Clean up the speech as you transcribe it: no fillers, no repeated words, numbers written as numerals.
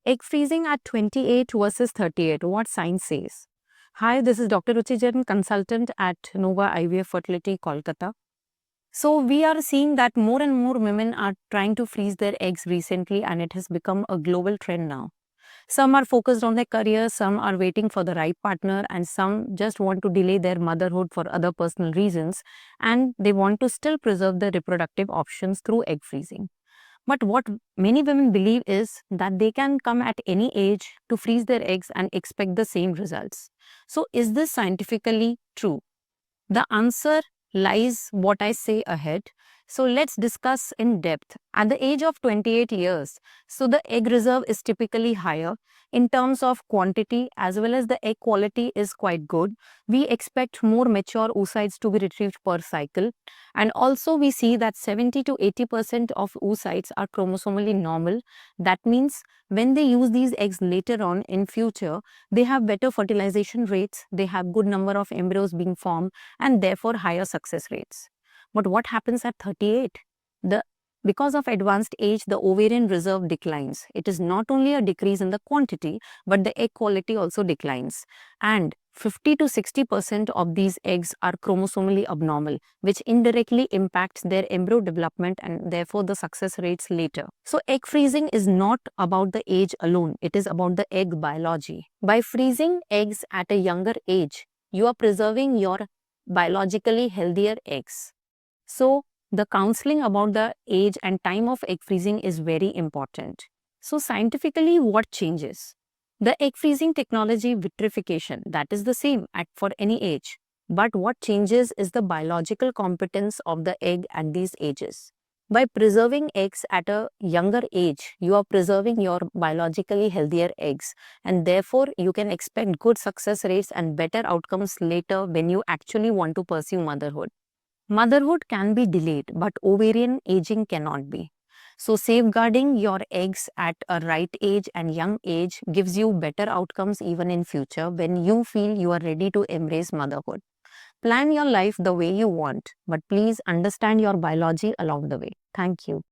Egg freezing at 28 versus 38, what science says. Hi, this is Dr. Ruchi Jain, consultant at Nova IVF Fertility, Kolkata. So we are seeing that more and more women are trying to freeze their eggs recently, and it has become a global trend now. Some are focused on their career, some are waiting for the right partner, and some just want to delay their motherhood for other personal reasons, and they want to still preserve their reproductive options through egg freezing. But what many women believe is that they can come at any age to freeze their eggs and expect the same results. So, is this scientifically true? The answer lies what I say ahead. So let's discuss in depth. At the age of 28 years, so the egg reserve is typically higher in terms of quantity as well as the egg quality is quite good. We expect more mature oocytes to be retrieved per cycle. And also we see that 70 to 80% of oocytes are chromosomally normal. That means when they use these eggs later on in future, they have better fertilization rates, they have good number of embryos being formed, and therefore higher success rates. But what happens at 38? The Because of advanced age, the ovarian reserve declines. It is not only a decrease in the quantity, but the egg quality also declines. And 50 to 60% of these eggs are chromosomally abnormal, which indirectly impacts their embryo development and therefore the success rates later. So egg freezing is not about the age alone, it is about the egg biology. By freezing eggs at a younger age, you are preserving your biologically healthier eggs. So, the counseling about the age and time of egg freezing is very important. So, scientifically, what changes? The egg freezing technology vitrification, that is the same for any age. But what changes is the biological competence of the egg at these ages. By preserving eggs at a younger age, you are preserving your biologically healthier eggs, and therefore you can expect good success rates and better outcomes later when you actually want to pursue motherhood. Motherhood can be delayed, but ovarian aging cannot be. So, safeguarding your eggs at a right age and young age gives you better outcomes even in future when you feel you are ready to embrace motherhood. Plan your life the way you want, but please understand your biology along the way. Thank you.